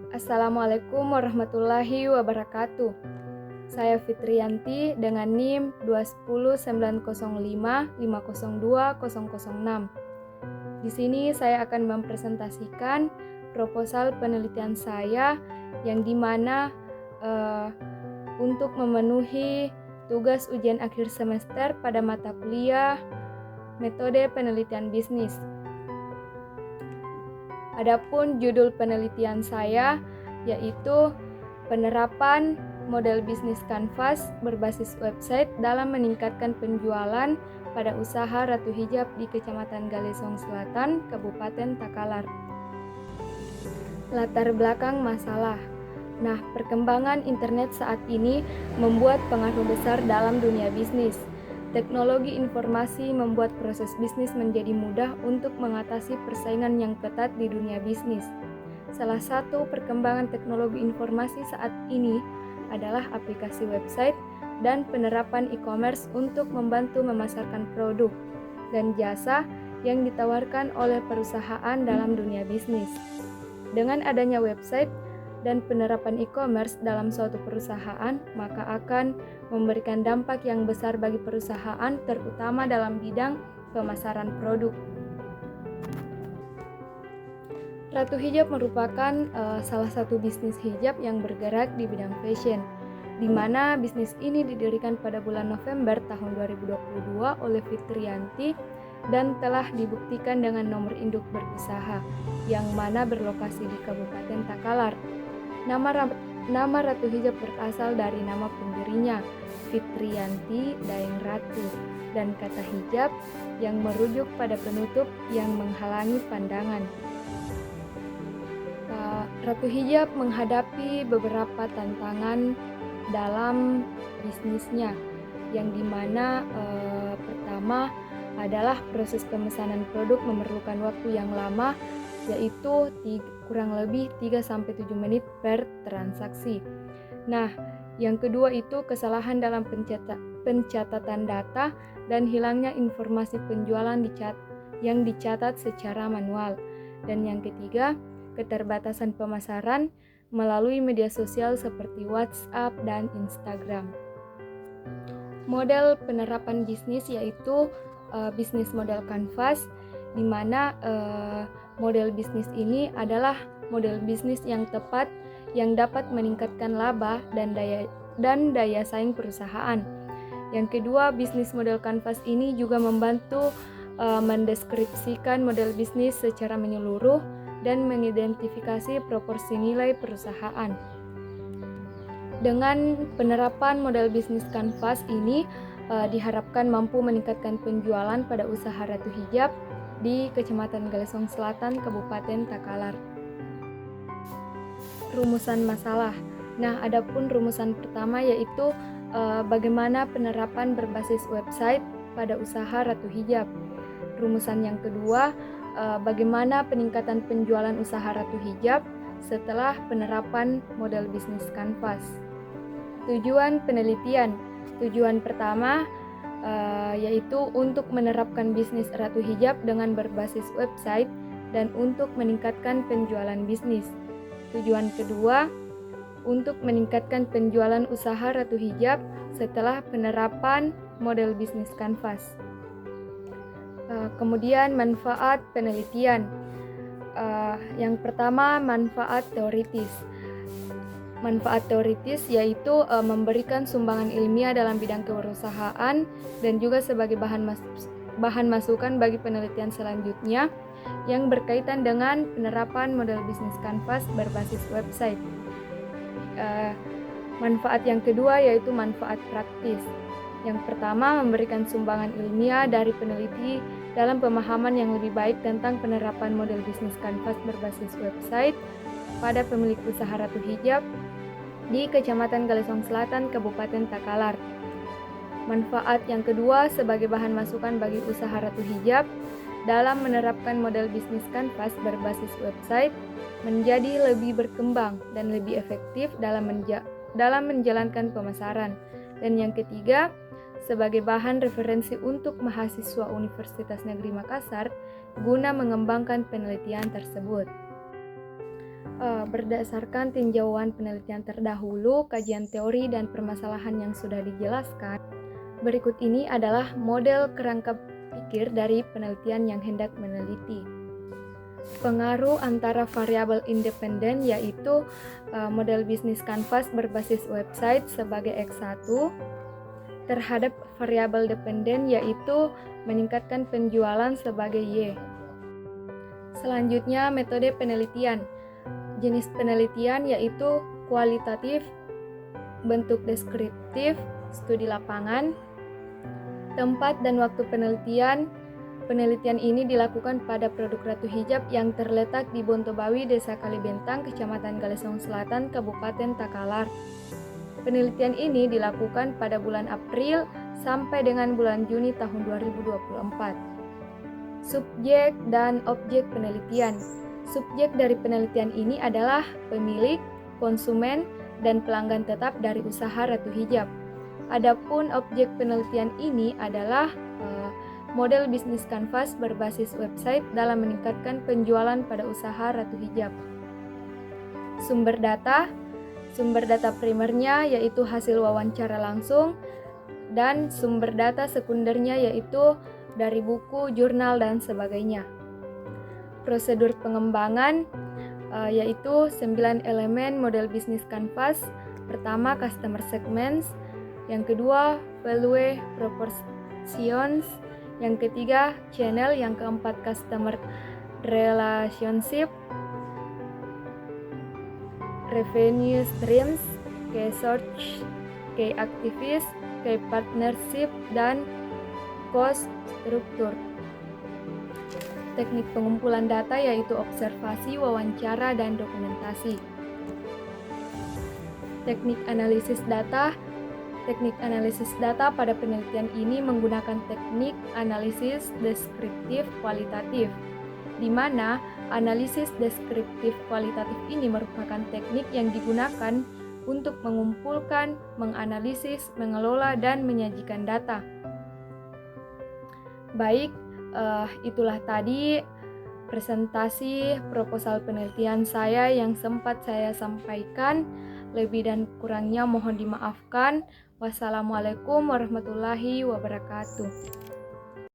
Assalamualaikum warahmatullahi wabarakatuh. Saya Fitriyanti dengan NIM 2109055020006. Di sini saya akan mempresentasikan proposal penelitian saya yang dimana untuk memenuhi tugas ujian akhir semester pada mata kuliah metode penelitian bisnis. Adapun judul penelitian saya yaitu penerapan model bisnis kanvas berbasis website dalam meningkatkan penjualan pada usaha Ratu Hijab di Kecamatan Galesong Selatan, Kabupaten Takalar. Latar belakang masalah. Nah, perkembangan internet saat ini membuat pengaruh besar dalam dunia bisnis. Teknologi informasi membuat proses bisnis menjadi mudah untuk mengatasi persaingan yang ketat di dunia bisnis. Salah satu perkembangan teknologi informasi saat ini adalah aplikasi website dan penerapan e-commerce untuk membantu memasarkan produk dan jasa yang ditawarkan oleh perusahaan dalam dunia bisnis. Dengan adanya website dan penerapan e-commerce dalam suatu perusahaan, maka akan memberikan dampak yang besar bagi perusahaan, terutama dalam bidang pemasaran produk. Ratu Hijab merupakan salah satu bisnis hijab yang bergerak di bidang fashion, di mana bisnis ini didirikan pada bulan November tahun 2022 oleh Fitriyanti dan telah dibuktikan dengan nomor induk berusaha, yang mana berlokasi di Kabupaten Takalar. Nama Ratu Hijab berasal dari nama pendirinya, Fitriyanti Daeng Ratu, dan kata hijab yang merujuk pada penutup yang menghalangi pandangan. Ratu Hijab menghadapi beberapa tantangan dalam bisnisnya, yang dimana pertama adalah proses pemesanan produk memerlukan waktu yang lama, yaitu kurang lebih 3-7 menit per transaksi. Nah, yang kedua itu kesalahan dalam pencatatan data dan hilangnya informasi penjualan yang dicatat secara manual. Dan yang ketiga, keterbatasan pemasaran melalui media sosial seperti WhatsApp dan Instagram. Model penerapan bisnis yaitu bisnis model kanvas, di mana model bisnis ini adalah model bisnis yang tepat yang dapat meningkatkan laba dan daya saing perusahaan. Yang kedua, bisnis model kanvas ini juga membantu mendeskripsikan model bisnis secara menyeluruh dan mengidentifikasi proporsi nilai perusahaan. Dengan penerapan model bisnis kanvas ini diharapkan mampu meningkatkan penjualan pada usaha Ratu Hijab di Kecamatan Galesong Selatan, Kabupaten Takalar. Rumusan masalah. Nah, adapun rumusan pertama yaitu bagaimana penerapan berbasis website pada usaha Ratu Hijab. Rumusan yang kedua, bagaimana peningkatan penjualan usaha Ratu Hijab setelah penerapan model bisnis kanvas. Tujuan penelitian. Tujuan pertama yaitu untuk menerapkan bisnis Ratu Hijab dengan berbasis website dan untuk meningkatkan penjualan bisnis. Tujuan kedua, untuk meningkatkan penjualan usaha Ratu Hijab setelah penerapan model bisnis kanvas. Kemudian manfaat penelitian. Yang pertama, manfaat teoritis. Manfaat teoritis yaitu memberikan sumbangan ilmiah dalam bidang kewirausahaan dan juga sebagai bahan masukan bagi penelitian selanjutnya yang berkaitan dengan penerapan model bisnis kanvas berbasis website. Manfaat yang kedua yaitu manfaat praktis. Yang pertama, memberikan sumbangan ilmiah dari peneliti dalam pemahaman yang lebih baik tentang penerapan model bisnis kanvas berbasis website pada pemilik usaha Ratu Hijab di Kecamatan Galesong Selatan, Kabupaten Takalar. Manfaat yang kedua sebagai bahan masukan bagi usaha Ratu Hijab dalam menerapkan model bisnis kanvas berbasis website menjadi lebih berkembang dan lebih efektif dalam menjalankan pemasaran. Dan yang ketiga, sebagai bahan referensi untuk mahasiswa Universitas Negeri Makassar guna mengembangkan penelitian tersebut. berdasarkan tinjauan penelitian terdahulu, kajian teori dan permasalahan yang sudah dijelaskan, berikut ini adalah model kerangka pikir dari penelitian yang hendak meneliti. Pengaruh antara variabel independen yaitu model bisnis kanvas berbasis website sebagai X1 terhadap variabel dependen yaitu meningkatkan penjualan sebagai Y. Selanjutnya metode penelitian. Jenis penelitian yaitu kualitatif, bentuk deskriptif, studi lapangan. Tempat dan waktu penelitian. Penelitian ini dilakukan pada produk Ratu Hijab yang terletak di Bontobawi, Desa Kalibentang, Kecamatan Galesong Selatan, Kabupaten Takalar. Penelitian ini dilakukan pada bulan April sampai dengan bulan Juni tahun 2024. Subjek dan objek penelitian. Subjek dari penelitian ini adalah pemilik, konsumen, dan pelanggan tetap dari usaha Ratu Hijab. Adapun objek penelitian ini adalah model bisnis kanvas berbasis website dalam meningkatkan penjualan pada usaha Ratu Hijab. Sumber data primernya yaitu hasil wawancara langsung dan sumber data sekundernya yaitu dari buku, jurnal, dan sebagainya. Prosedur pengembangan yaitu 9 elemen model bisnis kanvas. Pertama, customer segments. Yang kedua, value proportions. Yang ketiga, channel. Yang keempat, customer relationship, revenue streams, key search, key activities, key partnership, dan cost structure. Teknik pengumpulan data yaitu observasi, wawancara, dan dokumentasi. Teknik analisis data. Teknik analisis data pada penelitian ini menggunakan teknik analisis deskriptif kualitatif, di mana analisis deskriptif kualitatif ini merupakan teknik yang digunakan untuk mengumpulkan, menganalisis, mengelola, dan menyajikan data. Baik, itulah tadi presentasi proposal penelitian saya yang sempat saya sampaikan. Lebih dan kurangnya mohon dimaafkan. Wassalamualaikum warahmatullahi wabarakatuh.